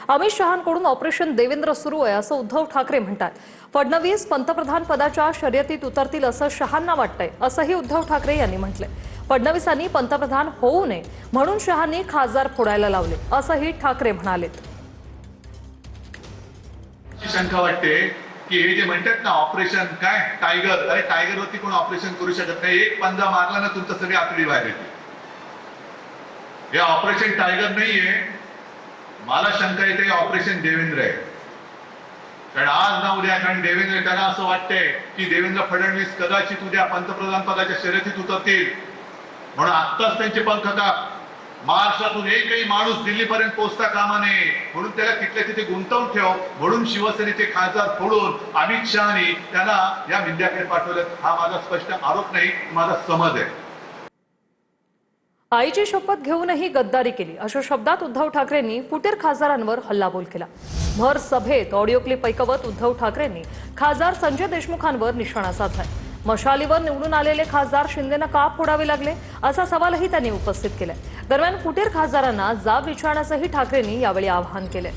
Amit शहांकडून operation Devendra सुरू आहे असं उद्धव ठाकरे म्हणतात। फडणवीस पंतप्रधान पदाच्या शर्यतीत उतरतील असं शहांना वाटतंय असंही उद्धव ठाकरे यांनी म्हटलंय। फडणवीसांनी पंतप्रधान होऊ नये म्हणून शहांनी खासदार फोडायला लावले असंही ठाकरे म्हणाले। शंका वाटते की हे जे म्हणतात ना ऑपरेशन काय टायगर, अरे टायगर वरती कोण ऑपरेशन करू शकत नाही। एक पंजा मारला ना तुमचं सगळी आतडी बाहेर येते। हे ऑपरेशन टायगर नाहीये, मला शंका येते ऑपरेशन देवेंद्र आहे। कारण आज ना उद्या कारण देवेंद्र त्यांना असं वाटतंय की देवेंद्र फडणवीस कदाचित उद्या पंतप्रधान पदाच्या शर्यतीत उतरतील म्हणून आत्ताच त्यांचे पंख काप। महाराष्ट्रातून एकही माणूस दिल्लीपर्यंत पोहोचता कामा नये म्हणून त्याला तिथल्या तिथे गुंतवून ठेव म्हणून शिवसेनेचे खासदार फोडून अमित शहानी त्यांना या मिंद्याकडे पाठवलं। हा माझा स्पष्ट आरोप नाही, माझा समज आहे। आईची शपथ घेऊनही गद्दारी केली अशा शब्दात उद्धव ठाकरेंनी फुटीर खासदारांवर हल्लाबोल केला। भर सभेत ऑडिओ क्लिप ऐकवत उद्धव ठाकरेंनी खासदार संजय देशमुखांवर निशाणा साधलाय। मशालीवर निवडून आलेले खासदार शिंदेंना का फोडावे लागले असा सवालही त्यांनी उपस्थित केलाय। दरम्यान फुटीर खासदारांना जाब विचारण्याचंही ठाकरेंनी यावेळी आवाहन केले।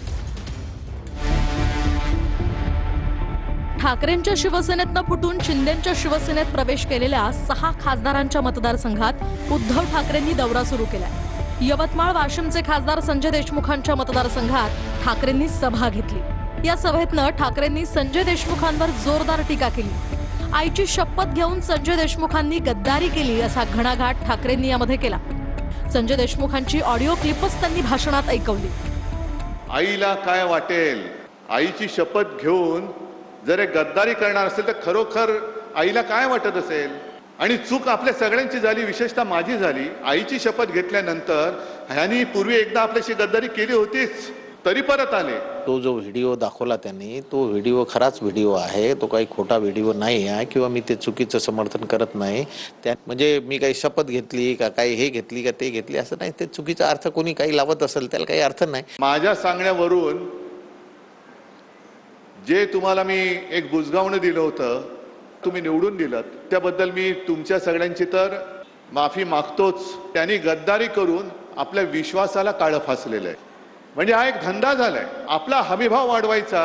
ठाकरेंच्या शिवसेनेतनं फुटून शिंदेंच्या शिवसेनेत प्रवेश केलेल्या 6 खासदारांच्या मतदारसंघात उद्धव ठाकरेंनी दौरा सुरू केलाय। यवतमाळ वाशिमचे खासदार संजय देशमुखांच्या मतदारसंघात ठाकरेंनी सभा घेतली। या सभेतनं ठाकरेंनी संजय देशमुखांवर जोरदार टीका केली। आईची शपथ घेऊन संजय देशमुखांनी गद्दारी केली असा घणाघात ठाकरेंनी यामध्ये केला। संजय देशमुखांची ऑडिओ क्लिपच त्यांनी भाषणात ऐकवली। आईला काय वाटेल, आईची शपथ घेऊन जर गद्दारी करणार असेल तर खरोखर आईला काय वाटत असेल। आणि चूक आपल्या सगळ्यांची झाली, विशेषतः माझी झाली। आईची शपथ घेतल्यानंतर ह्यांनी पूर्वी एकदा आपल्याशी गद्दारी केली होतीच, तरी परत आले। तो जो व्हिडिओ दाखवला त्यांनी तो व्हिडिओ खराच व्हिडिओ आहे, तो काही खोटा व्हिडिओ नाही आहे किंवा मी ते चुकीचं समर्थन करत नाही। त्या म्हणजे मी काही शपथ घेतली का काही हे घेतली का ते घेतली असं नाही, ते चुकीचा अर्थ कोणी काही लावत असेल त्याला काही अर्थ नाही। माझ्या सांगण्यावरून जे तुम्हाला मी एक बुजगावणं दिलं होतं तुम्ही निवडून दिलं, त्याबद्दल मी तुमच्या सगळ्यांची तर माफी मागतोच। त्यांनी गद्दारी करून आपल्या विश्वासाला काळं फासलेलं आहे। म्हणजे हा एक धंदा झालाय, आपला हमीभाव वाढवायचा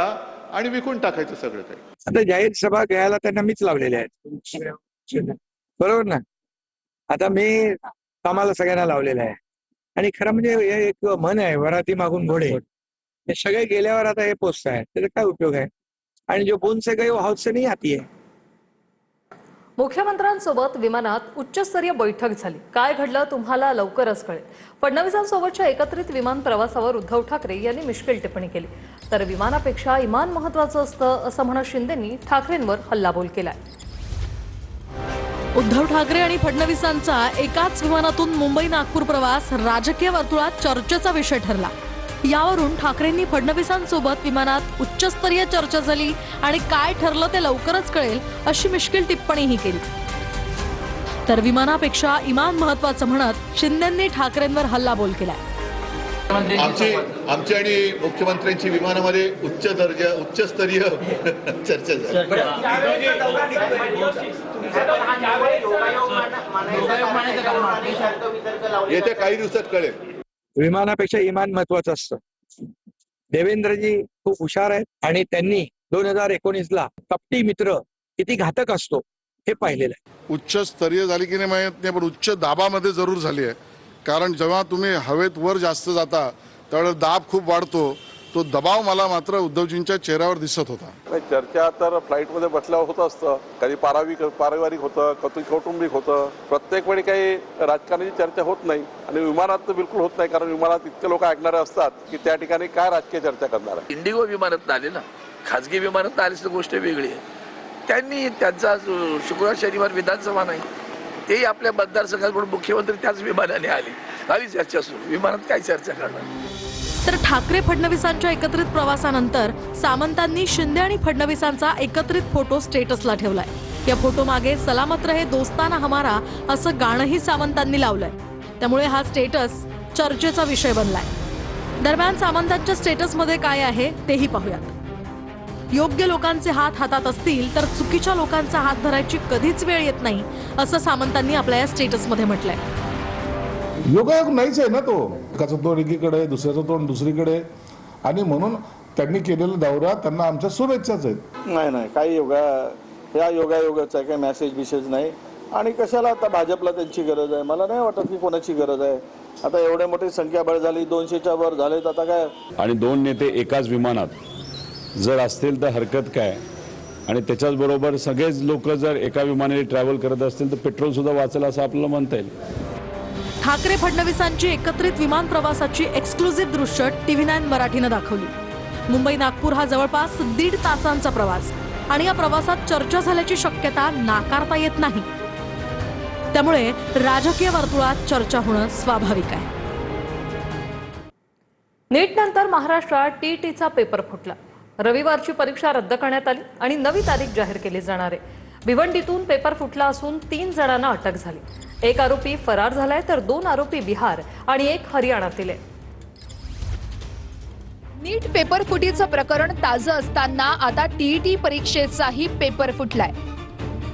आणि विकून टाकायचं सगळं काही। आता जाहीर सभा घ्यायला त्यांना मीच लावलेल्या आहेत, बरोबर ना। आता मी कामाला सगळ्यांना लावलेलं आहे आणि खरं म्हणजे हे एक म्हण आहे, वराती मागून घोडे। हे सगळे गेल्यावर आता हे पोचत आहे, त्याचा काय उपयोग आहे। आणि जो बोन से गए वो हाथ से नहीं आती है। मुख्यमंत्र्यांसोबत विमानात उच्चस्तरीय बैठक झाली। काय घडलं तुम्हाला लवकरच कळेल। फडणवीसांसोबतच्या एकत्रित विमान प्रवासावर उद्धव ठाकरे यांनी मिश्किल टिप्पणी केली। तर विमानापेक्षा इमान महत्त्वाचं असतं असं म्हणत शिंदेंनी ठाकरेंवर हल्लाबोल केलाय। उद्धव ठाकरे आणि फडणवीसांचा एकाच विमानातून मुंबई नागपूर प्रवास राजकीय वर्तुळात चर्चेचा विषय ठरला। यावरून ठाकरेंनी फडणवीसांसोबत विमानात उच्चस्तरीय चर्चा झाली आणि काय ठरलं ते लवकरच कळेल अशी मिश्किल टिप्पणीही केली। तर विमानापेक्षा इमान महत्त्वाचं म्हणत शिंदेंनी ठाकरेंवर हल्लाबोल केलाय। आमची आणि मुख्यमंत्र्यांची विमानामध्ये उच्चस्तरीय चर्चा झाली। येत्या काही दिवसात कळेल। विमानापेक्षा इमान महत्वाचं असतं। देवेंद्रजी खूप हुशार आहेत आणि त्यांनी 2019ला कपटी मित्र किती घातक असतो हे पाहिलेलं आहे। उच्च स्तरीय झाली की नाही माहित नाही, पण उच्च दाबामध्ये जरूर झाली आहे। कारण जेव्हा तुम्ही हवेत वर जास्त जाता त्यावेळेला दाब खूप वाढतो। तो दबाव मला मात्र उद्धवजींच्या चेहऱ्यावर दिसत होता। चर्चा तर फ्लाईटमध्ये बसल्यावर होत असतं, कधी पारिवारिक होतं, कधी कौटुंबिक होतं। प्रत्येक वेळी काही राजकारणाची चर्चा होत नाही आणि विमानात तर बिलकुल होत नाही, कारण विमानात इतके लोक ऐकणारे असतात की त्या ठिकाणी काय राजकीय चर्चा करणार आहे। इंडिगो विमानात आले ना, खाजगी विमानात आलीच तर गोष्ट वेगळी आहे। त्यांनी त्यांचा शुक्रवार शनिवार विधानसभा नाही, तेही आपल्या मतदारसंघात म्हणून मुख्यमंत्री त्याच विमानाने आले। झाली चर्चा सुरू, विमानात काय चर्चा करणार। तर ठाकरे फडणवीसांच्या एकत्रित प्रवासानंतर सामंतांनी शिंदे आणि फडणवीसांचा एकत्रित फोटो स्टेटसला ठेवलाय। या फोटो मागे सलामत रहे दोस्ताना हमारा असं गाणंही सामंतांनी लावलंय। त्यामुळे हा स्टेटस चर्चेचा विषय बनलाय। दरम्यान सामंतांच्या स्टेटसमध्ये काय आहे तेही पाहूयात। योग्य लोकांचे हात हातात असतील तर चुकीच्या लोकांचा हात धरायची कधीच वेळ येत नाही असं सामंतांनी आपल्या या स्टेटसमध्ये म्हटलंय। योगायोग नाहीच आहे ना तो, एकाचं तोंड एकीकडे दुसऱ्याचं तोंड दुसरीकडे। आणि म्हणून त्यांनी केलेला दौरा त्यांना आमच्या शुभेच्छाच आहेत. नाही काही योगायोगाचा काही मेसेज नाही. आणि कशाला आता भाजपला त्यांची गरज आहे? मला नाही वाटत की कोणाची गरज आहे. आता एवढे मोठी संख्याबळ झाली, 200च्या वर झालेत, आता काय. आणि 2 नेते एकाच विमानात जर असतील तर हरकत काय, आणि त्याच्याच बरोबर सगळेच लोक जर एका विमानाने ट्रॅव्हल करत असतील तर पेट्रोल सुद्धा वाचेल असं आपल्याला म्हणता येईल. ठाकरे फडणवीसांची एकत्रित विमान प्रवासाची एक्सक्लुझिव्ह दृश्य TV9 मराठीनं दाखवली. मुंबई नागपूर हा जवळपास 1.5 तासांचा प्रवास, आणि या प्रवासात चर्चा झाल्याची शक्यता नाकारता येत नाही. त्यामुळे राजकीय वर्तुळात चर्चा होणं स्वाभाविक आहे. नीट नंतर महाराष्ट्रात टीईटीचा पेपर फुटला. रविवारची परीक्षा रद्द करण्यात आली आणि नवी तारीख जाहीर केली जाणार आहे. भिवंडीतून पेपर फुटला असून 3 जणांना अटक झाली. 1 आरोपी फरार झालाय तर 2 आरोपी बिहार आणि 1 हरियाणातील आहे. नीट पेपर फुटीचं प्रकरण ताजं असताना आता टीईटी परीक्षेचाही पेपर फुटलाय.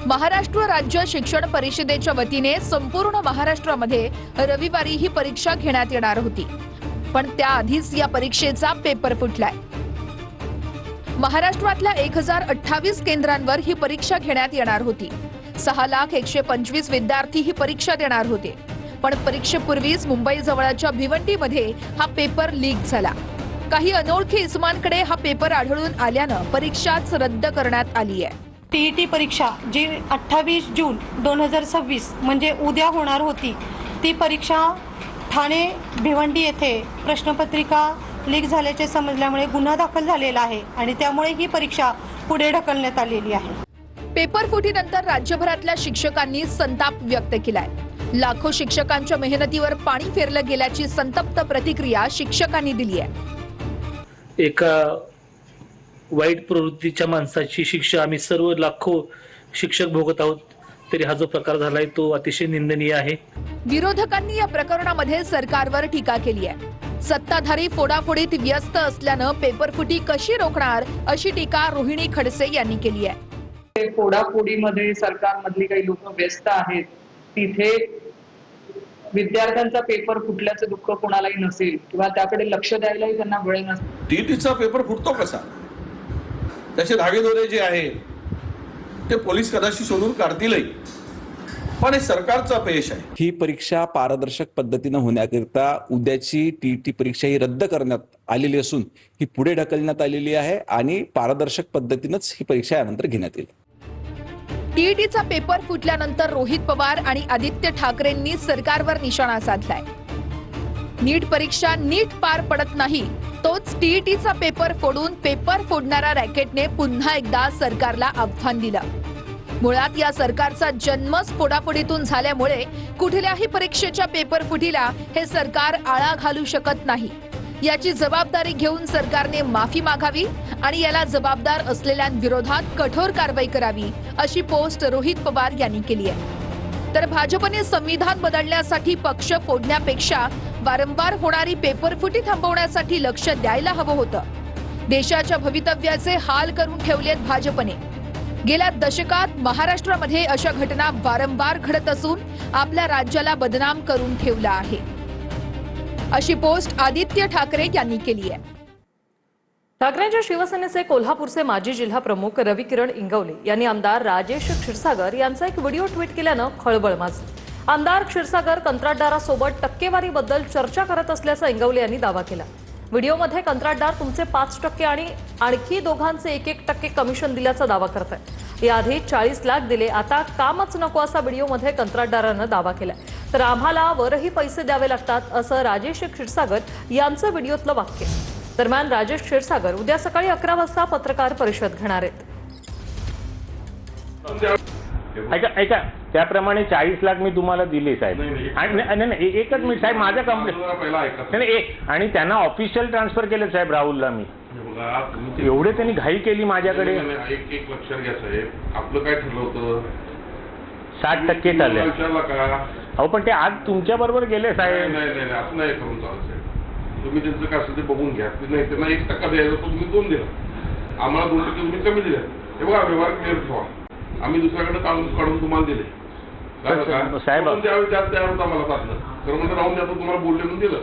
महाराष्ट्र राज्य शिक्षण परिषदेच्या वतीने संपूर्ण महाराष्ट्रामध्ये रविवारी ही परीक्षा घेण्यात येणार होती, पण त्याआधीच या परीक्षेचा पेपर फुटलाय. महाराष्ट्रातल्या 1028 केंद्रांवर ही परीक्षा घेण्यात येणार होती. 6,125,000 विद्यार्थी ही परीक्षा देणार होते, पण परीक्षेपूर्वीच मुंबई जवळच्या भिवंडीमध्ये हा पेपर लीक झाला. काही अनोळखी इसमांकडे हा पेपर आढळून आल्यानं परीक्षाच रद्द करण्यात आली आहे. टीईटी परीक्षा जी 28 जून 2026 म्हणजे उद्या होणार होती, ती परीक्षा ठाणे भिवंडी येथे प्रश्नपत्रिका लीक झाल्याचे समजल्यामुळे गुन्हा दाखल झालेला आहे आणि त्यामुळे ही परीक्षा पुढे ढकलण्यात आलेली आहे. पेपर फुटीनंतर राज्यभरातल्या शिक्षकांनी संताप व्यक्त केलाय. लाखो शिक्षकांच्या मेहनतीवर पाणी फेरलं गेल्याची संतप्त प्रतिक्रिया शिक्षकांनी दिली आहे. एका वाईट प्रवृत्तीच्या माणसाची शिक्षा आम्ही सर्व लाखो शिक्षक भोगत आहोत, तरी हा जो प्रकार झालाय तो अतिशय निंदनीय आहे. विरोधकांनी या प्रकरणामध्ये सरकारवर टीका केली आहे. सत्ताधारी फोडाफोडीत व्यस्त असल्यानं पेपरफुटी कशी रोखणार अशी टीका रोहिणी खडसे यांनी केली आहे. फोडाफोडीमध्ये सरकारमधली काही लोक व्यस्त आहेत, तिथे विद्यार्थ्यांचा पेपर फुटल्याचं दुःख कोणालाही नसेल किंवा त्याकडे लक्ष द्यायलाही त्यांना वेळ नसेल. टीईटीचा पेपर फुटतो कसा, त्याचे धागेदोरे जे आहे ते पोलीस कदाचित शोधून काढतीलही, पण हे सरकारचं अपयश आहे. ही परीक्षा पारदर्शक पद्धतीनं होण्याकरिता उद्याची टीईटी परीक्षा ही रद्द करण्यात आलेली असून ही पुढे ढकलण्यात आलेली आहे आणि पारदर्शक पद्धतीनंच ही परीक्षा यानंतर घेण्यात येईल. टीईटीचा पेपर फुटल्यानंतर रोहित पवार आणि आदित्य ठाकरेंनी सरकारवर निशाणा साधलाय. नीट परीक्षा नीट पार पडत नाही, तोच टीईटीचा पेपर फोडून पेपर फोडणाऱ्या रॅकेटने पुन्हा एकदा सरकारला आव्हान दिलं. मुळात या सरकारचा जन्मच फोडाफोडीतून झाल्यामुळे कुठल्याही परीक्षेच्या पेपर फुटीला हे सरकार आळा घालू शकत नाही. याची जबाबदारी घेऊन सरकारने माफी मागावी आणि याला जबाबदार असलेल्यांविरोधात कठोर कारवाई करावी अशी पोस्ट रोहित पवार यांनी केली आहे. तर भाजपने संविधान बदलण्यासाठी पक्ष फोडण्यापेक्षा वारंवार होणारी पेपरफुटी थांबवण्यासाठी लक्ष द्यायला हवं होतं. देशाच्या भवितव्याचे हाल करून ठेवलेत भाजपने. गेल्या दशकात महाराष्ट्रामध्ये अशा घटना वारंवार घडत असून आपल्या राज्याला बदनाम करून ठेवला आहे अशी पोस्ट आदित्य ठाकरे यांनी केली आहे. ठाकरेंच्या शिवसेनेचे कोल्हापूरचे माजी जिल्हा प्रमुख रविकिरण इंगवले यांनी आमदार राजेश क्षीरसागर यांचा एक व्हिडिओ ट्विट केल्यानं खळबळ माजली. आमदार क्षीरसागर कंत्राटदारासोबत टक्केवारीबद्दल चर्चा करत असल्याचा इंगवले यांनी दावा केला. व्हिडिओमध्ये कंत्राटदार तुमचे 5% आणि आणखी दोघांचे 1% कमिशन दिल्याचा दावा करत आहे. याआधी 40 लाख दिले, आता कामच नको असा व्हिडिओमध्ये कंत्राटदारानं दावा केलाय. तर आम्हाला वरही पैसे द्यावे लागतात असं राजेश क्षीरसागर यांचं व्हिडिओतलं वाक्य. दरम्यान राजेश क्षीरसागर उद्या सकाळी 11 वाजता पत्रकार परिषद घेणार आहेत. ऐका त्याप्रमाणे 40 लाख मी तुम्हाला दिले साहेब. नाही एकच मिनिट साहेब, माझ्या कंप्लेंट आणि त्यांना ऑफिशियल ट्रान्सफर केलं साहेब राहुलला. मी एवढे त्यांनी घाई केली माझ्याकडे. एक लक्षात घ्या साहेब, आपलं काय ठरलं होतं? 60% चालले. अहो पण ते आज तुमच्या बरोबर गेले साहेब. नाही असं नाही करून चालत साहेब. तुम्ही त्यांचं काय असेल ते बघून घ्या. नाही त्यांना 1% द्यायला तुम्ही 2 दिला, आम्हाला 2% तुम्ही कमी दिले. हे बघा व्यवहार क्लिअर ठेवा. आम्ही दुसऱ्याकडे काढून तुम्हाला दिले साहेब. तयार होता मला साधलं तर म्हणजे राहून द्या, तुम्हाला बोलले म्हणून दिलं.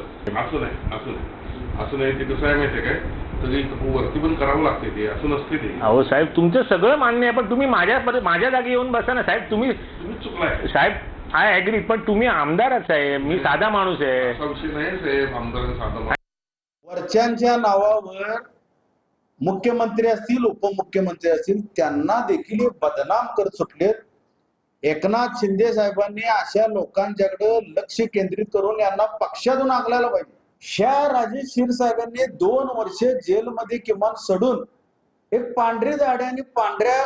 असं नाही ते कसं आहे माहितीये काय, वरती पण करावं लागते ते, असं नसते ते. अहो साहेब, तुमचं सगळं मान्य आहे, पण तुम्ही माझ्या जागी येऊन बसा ना साहेब. तुम्ही चुकलाय साहेब, आय ॲग्री, पण तुम्ही आमदारच आहे, मी साधा माणूस आहे. असा विषय नाही साहेब. आमदार साधा वरच्यांच्या नावावर मुख्यमंत्री असतील, उपमुख्यमंत्री असतील, त्यांना देखील हे बदनाम करत सुटलेत. एकनाथ शिंदे साहेबांनी अशा लोकांच्याकडे लक्ष केंद्रित करून यांना पक्षातून हाकलायला पाहिजे. राजेश क्षीरसागरांनी 2 वर्ष जेलमध्ये किमान सडून एक पांढरी दाढी आणि पांढऱ्या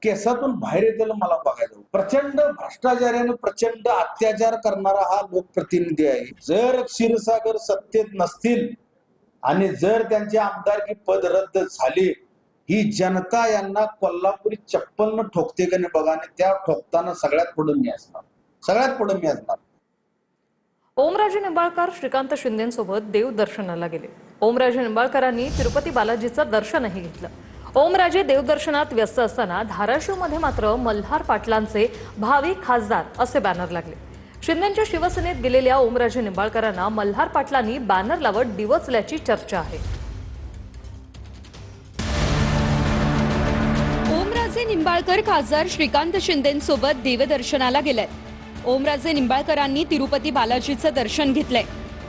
केसातून बाहेर येतेला मला बघायचं. प्रचंड भ्रष्टाचाराने प्रचंड अत्याचार करणारा हा लोकप्रतिनिधी आहे. जर क्षीरसागर सत्तेत नसतील आणि जर त्यांचे आमदारकी पद रद्द झाले, ही जनता यांना कोल्हापुरी चप्पलनं ठोकते का नाही बघा, आणि त्या ठोकताना सगळ्यात पुढे मी असणार. ओमराजे निंबाळकर श्रीकांत शिंदेसोबत देवदर्शनाला गेले. ओमराजे निंबाळकरांनी तिरुपती बालाजीचं दर्शनही घेतलं. ओमराजे देवदर्शनात व्यस्त असताना धाराशिवमध्ये मात्र मल्हार पाटलांचे भावी खासदार असे बॅनर लागले. शिंदेच्या शिवसेनेत गेलेल्या ओमराजे निंबाळकरांना मल्हार पाटलांनी बॅनर लावत डिवचल्याची चर्चा आहे. ओमराजे निंबाळकर खासदार श्रीकांत शिंदेसोबत देवदर्शनाला गेले. ओमराजे निंबाळकरांनी तिरुपती बालाजीचं दर्शन घेतलंय.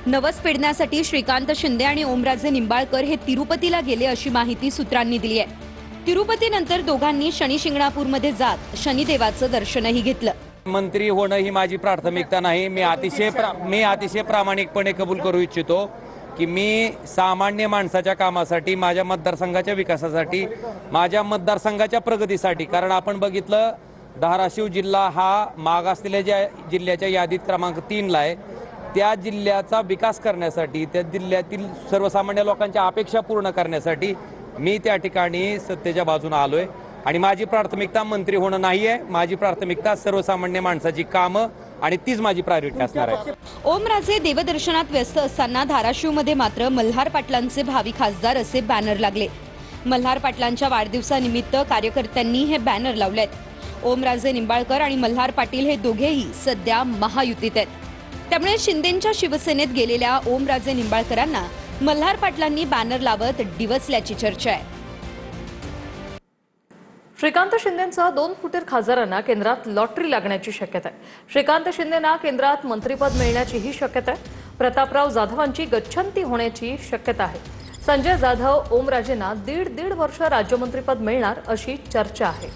नवस फेडण्यासाठी श्रीकांत शिंदे आणि ओमराजे निंबाळकर हे तिरुपतीला गेले अशी माहिती सूत्रांनी दिली आहे. तिरुपतीनंतर दोघांनी शनी शिंगणापूरमध्ये जात शनिदेवाचं दर्शनही घेतलं. मंत्री होणं ही माझी प्राथमिकता नाही. मी अतिशय प्रामाणिकपणे कबूल करू इच्छितो की मी सामान्य माणसाच्या कामासाठी, माझ्या मतदारसंघाच्या विकासासाठी, माझ्या मतदारसंघाच्या प्रगतीसाठी, कारण आपण बघितलं धाराशिव जिल्हा हा मागासलेल्या जिल्ह्याच्या यादीत क्रमांक 3ला आहे. त्या जिल्ह्याचा विकास करण्यासाठी, त्या जिल्ह्यातील सर्वसामान्य लोकांच्या अपेक्षा पूर्ण करण्यासाठी मी त्या ठिकाणी सत्तेच्या बाजूने आलोय. आणि माझी प्राथमिकता मंत्री होणं नाही आहे. माझी प्राथमिकता सर्वसामान्य माणसाची कामं, आणि तीच माझी प्रायोरिटी असणार आहे. ओमराजे देवदर्शनात व्यस्त असताना धाराशिवमध्ये मात्र मल्हार पाटलांचे भावी खासदार असे बॅनर लागले. मल्हार पाटलांच्या वाढदिवसानिमित्त कार्यकर्त्यांनी हे बॅनर लावलेत. ओमराजे निंबाळकर आणि मल्हार पाटील हे दोघेही सध्या महायुतीत आहेत. त्यामुळे शिंदेच्या शिवसेनेत गेलेल्या ओमराजे निंबाळकरांना मल्हार पाटलांनी बॅनर लावत डिवचल्याची चर्चा आहे. श्रीकांत शिंदेंचा 2 फुटीर खासदारांना केंद्रात लॉटरी लागण्याची शक्यता आहे. श्रीकांत शिंदेंना केंद्रात मंत्रिपद मिळण्याचीही शक्यता आहे. प्रतापराव जाधवांची गच्छंती होण्याची शक्यता आहे. संजय जाधव ओमराजेंना 1.5 वर्ष राज्यमंत्रीपद मिळणार अशी चर्चा आहे.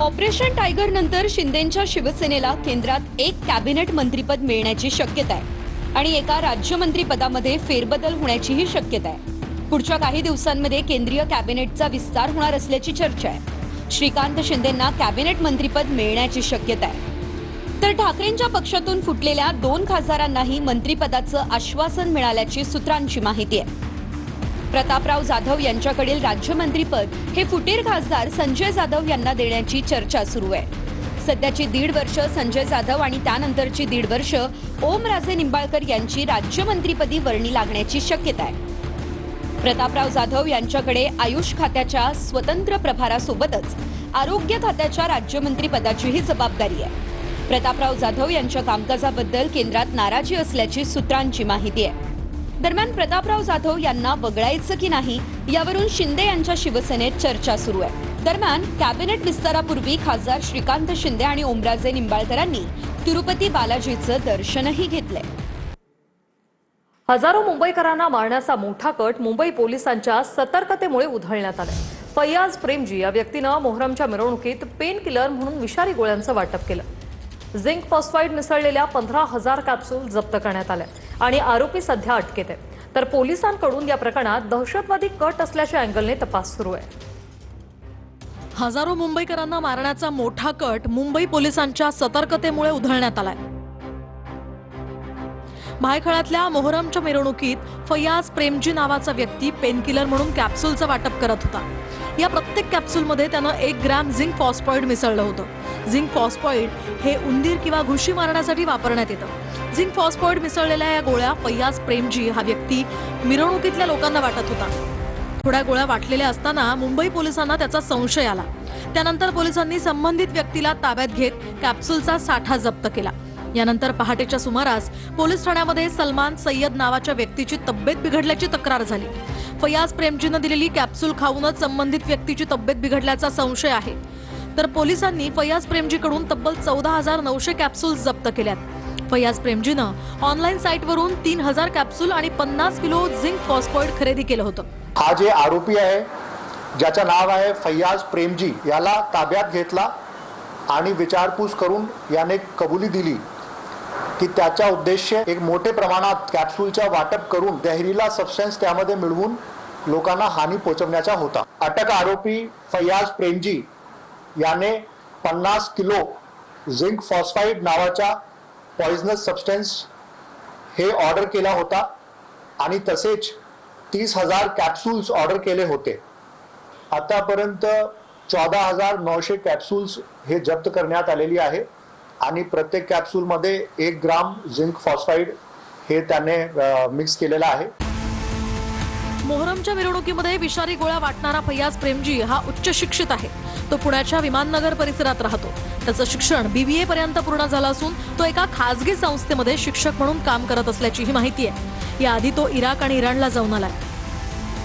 ऑपरेशन टायगर नंतर शिंदेच्या शिवसेनेला केंद्रात एक कॅबिनेट मंत्रीपद मिळण्याची शक्यता आहे आणि एका राज्यमंत्रीपदामध्ये फेरबदल होण्याचीही शक्यता आहे. पुढच्या काही दिवसांमध्ये केंद्रीय कॅबिनेटचा विस्तार होणार असल्याची चर्चा आहे. श्रीकांत शिंदेंना कॅबिनेट मंत्रीपद मिळण्याची शक्यता आहे. तर ठाकरेंच्या पक्षातून फुटलेल्या 2 खासदारांनाही मंत्रिपदाचं आश्वासन मिळाल्याची सूत्रांची माहिती आहे. प्रतापराव जाधव यांच्याकडील राज्यमंत्रीपद हे फुटीर खासदार संजय जाधव यांना देण्याची चर्चा सुरू आहे. सध्याची 1.5 वर्ष संजय जाधव आणि त्यानंतरची 1.5 वर्ष ओमराजे निंबाळकर यांची राज्यमंत्रीपदी वर्णी लागण्याची शक्यता आहे. प्रतापराव जाधव यांच्याकडे आयुष खात्याच्या स्वतंत्र प्रभारासोबतच आरोग्य खात्याच्या राज्यमंत्रीपदाचीही जबाबदारी आहे. प्रतापराव जाधव यांच्या कामकाजाबद्दल केंद्रात नाराजी असल्याची सूत्रांची माहिती आहे. दरम्यान प्रतापराव जाधव यांना वगळायचं की नाही यावरून शिंदे यांच्या शिवसेनेत चर्चा सुरू आहे. दरम्यान कॅबिनेट विस्तारापूर्वी खासदार श्रीकांत शिंदे आणि ओमराजे निंबाळकरांनी तिरुपती बालाजीचं दर्शनही घेतलंय. हजारो मुंबईकरांना मारण्याचा मोठा कट मुंबई पोलिसांच्या सतर्कतेमुळे उधळण्यात आलाय. फैयाज प्रेमजी या व्यक्तीनं मोहरमच्या मिरवणुकीत पेन किलर म्हणून विषारी गोळ्यांचं वाटप केलं. झिंक फॉस्फाईड मिसळलेल्या 15,000 कॅप्सूल जप्त करण्यात आल्या आणि आरोपी सध्या अटकेत आहे. तर पोलिसांकडून या प्रकरणात दहशतवादी कट असल्याच्या अँगलने तपास सुरू आहे. हजारो मुंबईकरांना मारण्याचा मोठा कट मुंबई पोलिसांच्या सतर्कतेमुळे उधळण्यात आलाय. भायखळ्यातल्या मोहरमच्या मिरवणुकीत फैयाज प्रेमजी नावाचा व्यक्ती पेनकिलर म्हणून कॅप्सूलचं वाटप करत होता. या प्रत्येक कॅप्सूलमध्ये त्यानं 1 ग्रॅम झिंक फॉस्फॉइड मिसळलं होतं. झिंक फॉस्फॉइड हे उंदीर किंवा घुशी मारण्यासाठी वापरण्यात येतं. झिंक फॉस्फॉइड मिसळलेल्या या गोळ्या फैयाज प्रेमजी हा व्यक्ती मिरवणुकीतल्या लोकांना वाटत होता. थोड्या गोळ्या वाटलेल्या असताना मुंबई पोलिसांना त्याचा संशय आला. त्यानंतर पोलिसांनी संबंधित व्यक्तीला ताब्यात घेत कॅप्सूलचा साठा जप्त केला. यानंतर पहाटेच्या सुमारास पोलीस ठाण्यामध्ये सलमान सय्यद नावाच्या व्यक्तीची तब्येत बिघडल्याची तक्रार झाली. फयाज प्रेमजीनं दिलेली कॅप्सूल खाऊनच संबंधित व्यक्तीची तब्येत बिघडल्याचा संशय आहे. तर पोलिसांनी फयाज प्रेमजीकडून तब्बल 14,900 कॅप्सूल जप्त केल्यात. फयाज प्रेमजीनं ऑनलाईन साईटवरून 3,000 कॅप्सूल आणि 50 किलो झिंक फॉस्फोइड खरेदी केलं होतं. हा जे आरोपी आहे, ज्याचं नाव आहे फयाज प्रेमजी, याला ताब्यात घेतला आणि विचारपूस करून याने कबुली दिली की त्याचा उद्देश एक मोठे प्रमाणात कॅप्सूलचा वाटप करून जहरीला सबस्टन्स त्यामध्ये मिळवून लोकांना हानी पोहोचवण्याचा होता. अटक आरोपी फयाज प्रेमजी याने 50 किलो झिंक फॉस्फाईड नावाचा पॉइझनस सबस्टन्स हे ऑर्डर केला होता आणि तसेच 30,000 कॅप्सूल्स ऑर्डर केले होते. आतापर्यंत 14,900 कॅप्सूल्स हे जप्त करण्यात आलेली आहे आणि प्रत्येक कॅप्सूलमध्ये 1 ग्राम झिंक फॉस्फाईड हे त्याने मिक्स केलेला आहे. मोहरमच्या मिरवणुकीमध्ये विषारी गोळ्या वाटणारा फयाज प्रेमजी हा उच्च शिक्षित आहे. तो पुण्याच्या विमाननगर परिसरात राहतो. त्याचं शिक्षण BBA पर्यंत पूर्ण झालं असून तो एका खासगी संस्थेमध्ये शिक्षक म्हणून काम करत असल्याची ही माहिती आहे. याआधी तो इराक आणि इराणला जाऊन आलाय.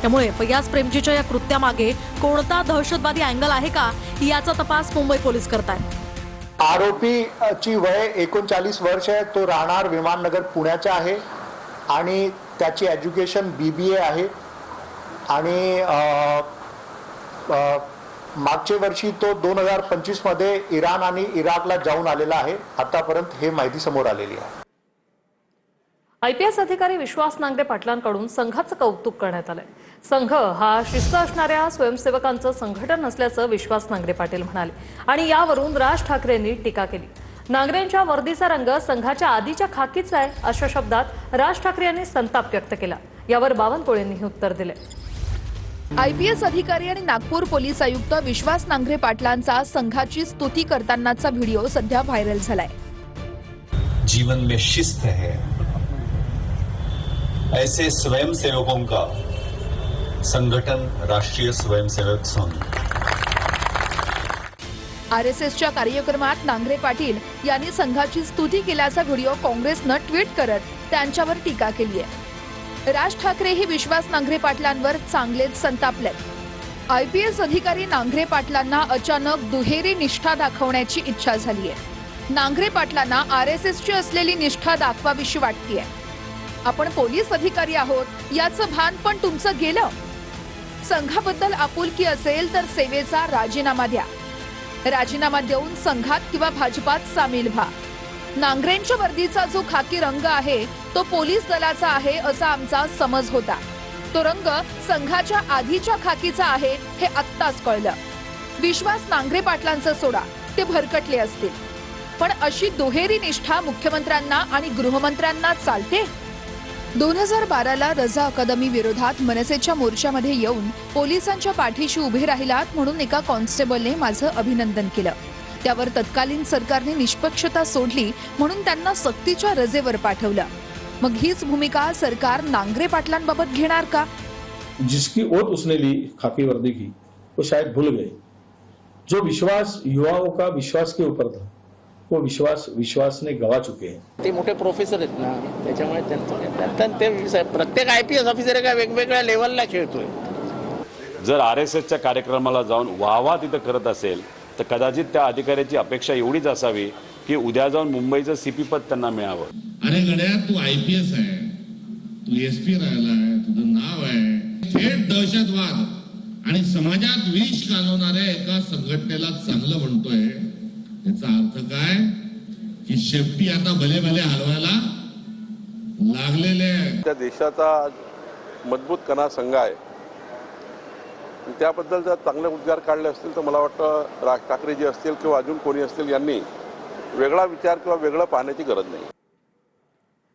त्यामुळे फयाज प्रेमजीच्या या कृत्यामागे कोणता दहशतवादी अँगल आहे का याचा तपास मुंबई पोलीस करतायत. आरोपीची वय 39 वर्ष आहे. तो राहणार विमाननगर पुण्याचा आहे आणि त्याची एज्युकेशन BBA आहे आणि मागच्या वर्षी तो 2025 मध्ये इराण आणि इराकला जाऊन आलेला आहे. आतापर्यंत हे माहिती समोर आलेली आहे. IPS अधिकारी विश्वास नांगरे पाटलांकडून संघाचं कौतुक करण्यात आलंय. संघ हा शिस्त असणाऱ्या स्वयंसेवकांचं संघटन असल्याचं विश्वास नांगरे पाटील म्हणाले आणि यावरून राज ठाकरेंनी टीका केली. नांगरेंच्या वर्दीचा रंग संघाच्या आधीच्या खाकीचा आहे अशा शब्दात राज ठाकरे यांनी संताप व्यक्त केला. यावर बावनकुळेंनी उत्तर दिले. IPS अधिकारी आणि नागपूर पोलीस आयुक्त विश्वास नांगरे पाटलांचा संघाची स्तुती करतानाचा व्हिडिओ सध्या व्हायरल झालाय. जीवन में शिस्त है, ऐसे स्वयंसेवकों का संगठन राष्ट्रीय स्वयंसेवक संघ. RSSच्या कार्यक्रमात नांगरे पाटील यांनी संघाची स्तुती केल्याचा व्हिडिओ काँग्रेसनं ट्विट करत त्यांच्यावर टीका केली आहे. राज ठाकरे हे विश्वास नांगरे पाटलांवर चांगलेच संतापले. IPS अधिकारी नांगरे पाटलांना अचानक दुहेरी निष्ठा दाखवण्याची इच्छा झाली आहे. नांगरे पाटलांना RSSची असलेली निष्ठा दाखवावीशी वाटतेय. आपण पोलीस अधिकारी आहोत याचं भान पण तुमचं गेलं. संघाबद्दल आपुलकी असेल तर सेवेचा राजीनामा द्या. राजीनामा देऊन संघात किंवा भाजपात सामील व्हा. नांगरेंच्या वर्दीचा जो खाकी रंग आहे तो पोलीस दलाचा आहे असा आमचा समज होता. तो रंग संघाच्या आधीच्या खाकीचा आहे हे आत्ताच कळलं. विश्वास नांगरे पाटलांचं सोडा, ते भरकटले असतील, पण अशी दुहेरी निष्ठा मुख्यमंत्र्यांना आणि गृहमंत्र्यांना चालते. 2012ला रजा अकादमी विरोधात मनसेच्या मोर्चामध्ये येऊन पोलिसांच्या पाठीशी उभे राहिलात म्हणून एका कॉन्स्टेबलने माझं अभिनंदन केलं. त्यावर तत्कालीन सरकारने निष्पक्षता सोडली म्हणून त्यांना सक्तीच्या रजेवर पाठवलं. मग हीच भूमिका सरकार नांगरे पाटलांबाबत घेणार का? जिसकी ओट उसने ली खाकी वर्दी की, वो शायद भूल गए. जो विश्वास युवाओं का विश्वास के ऊपर था, वो विश्वास ने गवा चुके हैं. ते मोठे प्रोफेसर आहेत ना, त्याच्यामुळे ते प्रत्येक IPS ऑफिसर एका वेगवेगळ्या लेवलला खेळतोय. जर RSSच्या कार्यक्रमाला जाऊन वाहवा तिथं करत असेल तर कदाचित त्या अधिकाऱ्याची अपेक्षा एवढीच असावी की उद्या जाऊन मुंबईचं CP पद त्यांना मिळावं. अरे गड्या, तू IPS आहे, तू SP राहिला आहे, तुझं नाव आहे. थेट दहशतवाद आणि समाजात विष घालवणाऱ्या एका संघटनेला चांगलं म्हणतोय. याचा अर्थ काय की शेपटी आता भले भले हलवायला लागलेले आहे. त्या देशाचा मजबूत कणा संघ आहे. त्याबद्दल जर चांगले उद्गार काढले असतील तर मला वाटतं राज ठाकरे जी असतील किंवा अजून कोणी असतील यांनी वेगळा विचार किंवा वेगळं पाहण्याची गरज नाही.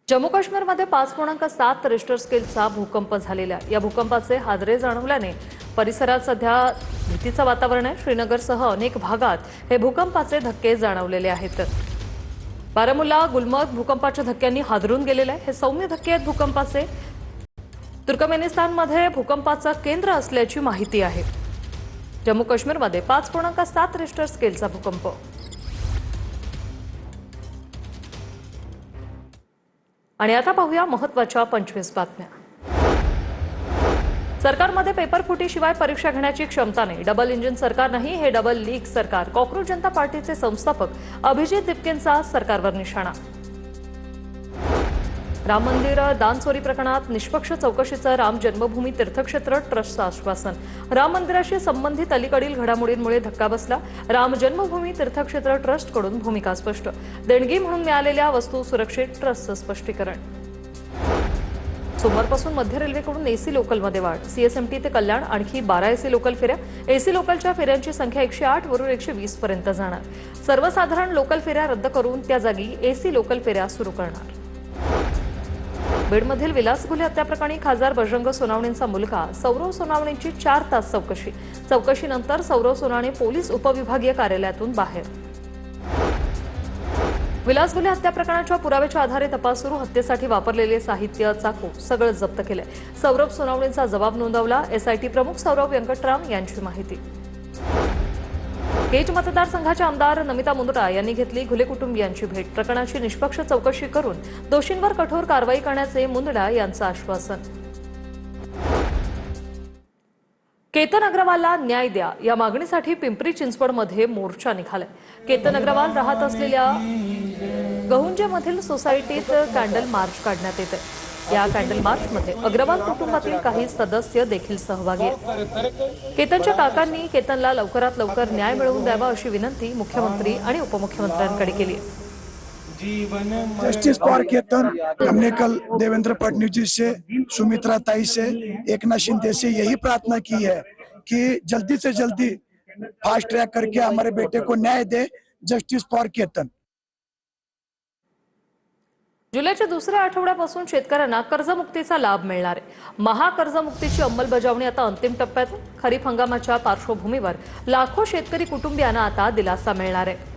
जम्मू काश्मीरमध्ये 5.7 रिश्टर स्केलचा भूकंप झालेला आहे. या भूकंपाचे हादरे जाणवल्याने परिसरात सध्या भीतीचं वातावरण आहे. श्रीनगरसह अनेक भागात हे भूकंपाचे धक्के जाणवलेले आहेत. बारामुल्ला, गुलमर्ग भूकंपाच्या धक्क्यांनी हादरून गेलेले आहे. हे सौम्य धक्के आहेत भूकंपाचे. तुर्कमेनिस्तानमध्ये भूकंपाचं केंद्र असल्याची माहिती आहे. जम्मू काश्मीरमध्ये 5.7 रिश्टर स्केलचा भूकंप. आणि आता पाहूया महत्त्वाच्या 25 बातम्या. सरकारमध्ये पेपर फुटीशिवाय परीक्षा घेण्याची क्षमता नाही. डबल इंजिन सरकार नाही, हे डबल लीग सरकार. कॉकरोच जनता पार्टीचे संस्थापक अभिजित दिपकेंचा सरकारवर निशाणा. राम मंदिर दान चोरी प्रकरणात निष्पक्ष चौकशीचं राम जन्मभूमी तीर्थक्षेत्र ट्रस्टचं आश्वासन. राम मंदिराशी संबंधित अलीकडील घडामोडींमुळे धक्का बसला. राम जन्मभूमी तीर्थक्षेत्र ट्रस्टकडून भूमिका स्पष्ट. देणगी म्हणून मिळालेल्या वस्तू सुरक्षित, ट्रस्टचं स्पष्टीकरण. सोमवारपासून मध्य रेल्वेकडून एसी लोकलमध्ये वाढ. सीएसएमटी ते कल्याण आणखी 12 एसी लोकल फेऱ्या. एसी लोकलच्या फेऱ्यांची संख्या 108 वरून 120 पर्यंत जाणार. सर्वसाधारण लोकल फेऱ्या रद्द करून त्या जागी एसी लोकल फेऱ्या सुरू करणार. बीडमधील विलासगुले हत्याप्रकरणी खासदार बजरंग सोनावणेंचा मुलगा सौरव सोनावणेंची 4 तास चौकशी. चौकशीनंतर सौरव सोनावणे पोलीस उपविभागीय कार्यालयातून बाहेर. विलासगुले हत्या प्रकरणाच्या पुराव्याच्या आधारे तपास सुरू. हत्येसाठी वापरलेले साहित्य, चाकू सगळं जप्त केलंय. सौरभ सोनावणेंचा जबाब नोंदवला. एसआयटी प्रमुख सौरभ व्यंकटराम यांची माहिती. केज मतदारसंघाच्या आमदार नमिता मुंदडा यांनी घेतली घुले कुटुंबियांची भेट. प्रकरणाची निष्पक्ष चौकशी करून दोषींवर कठोर कारवाई करण्याचे मुंदडा यांचं आश्वासन. केतन अग्रवालला न्याय द्या या मागणीसाठी पिंपरी चिंचवडमध्ये मोर्चा निघालाय. केतन अग्रवाल राहत असलेल्या गहुंजेमधील सोसायटीत कॅन्डल मार्च काढण्यात येते. या कॅन्डल मार्चमध्ये अग्रवाल कुटुंबातील काही सदस्य देखील सहभागी आहेत. केतनच्या काकांनी केतनला लवकरात लवकर न्याय मिळवून द्यावा अशी विनंती मुख्यमंत्री आणि उपमुख्यमंत्र्यांकडे केली आहे. जस्टिस फॉर केतन, हमने कल देवेंद्र फडणवीस जी से, सुमित्रा ताई से, एकनाथ शिंदे से यही प्रार्थना की है कि जल्दी से जल्दी फास्ट ट्रैक करके हमारे बेटे को न्याय दे. Justice for Ketan. जुलैच्या दुसऱ्या आठवड्यापासून शेतकऱ्यांना कर्जमुक्तीचा लाभ मिळणार आहे. महाकर्जमुक्तीची अंमलबजावणी आता अंतिम टप्प्यात आहे. खरीप हंगामाच्या पार्श्वभूमीवर लाखो शेतकरी कुटुंबियांना आता दिलासा मिळणार आहे.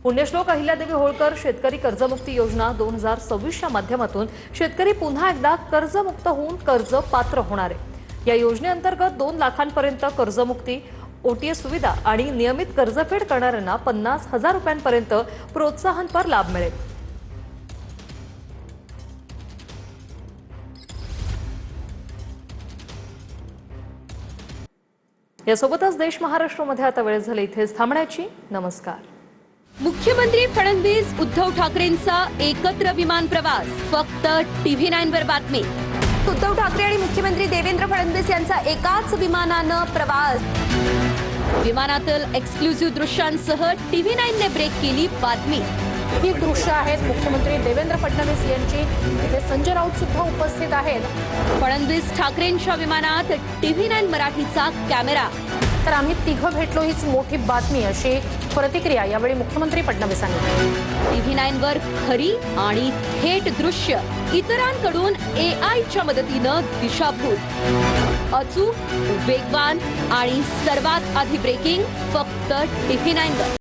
पुण्यश्लोक अहिल्यादेवी होळकर शेतकरी कर्जमुक्ती योजना 2026च्या माध्यमातून शेतकरी पुन्हा एकदा कर्जमुक्त होऊन कर्ज पात्र होणार आहे. या योजनेअंतर्गत 2 लाखांपर्यंत कर्जमुक्ती, ओटीएस सुविधा आणि नियमित कर्जफेड करणाऱ्यांना 50,000 रुपयांपर्यंत प्रोत्साहनपर लाभ मिळेल. यासोबतच देश महाराष्ट्रामध्ये आता वेळ झाली इथेच थांबण्याची. नमस्कार. मुख्यमंत्री फडणवीस उद्धव ठाकरेंचा एकत्र विमान प्रवास फक्त TV9 वर बातमी. उद्धव ठाकरे आणि मुख्यमंत्री देवेंद्र फडणवीस यांचा एकाच विमानानं प्रवास. विमानातील एक्सक्लुझिव्ह दृश्यांसह TV9 ने ब्रेक केली बातमी. ही दृश्य आहेत मुख्यमंत्री देवेंद्र फडणवीस यांची. इथे संजय राऊत सुद्धा उपस्थित आहेत. फडणवीस ठाकरेंच्या विमानात TV9 मराठीचा कॅमेरा. तर आम्ही तिघं भेटलो हीच मोठी बातमी अशी प्रतिक्रिया यावेळी मुख्यमंत्री फडणवीसांनी. TV9 वर खरी आणि थेट दृश्य, इतरांकडून AIच्या मदतीनं दिशाभूल, अचूक, वेगवान आणि सर्वात आधी ब्रेकिंग फक्त TV9 वर.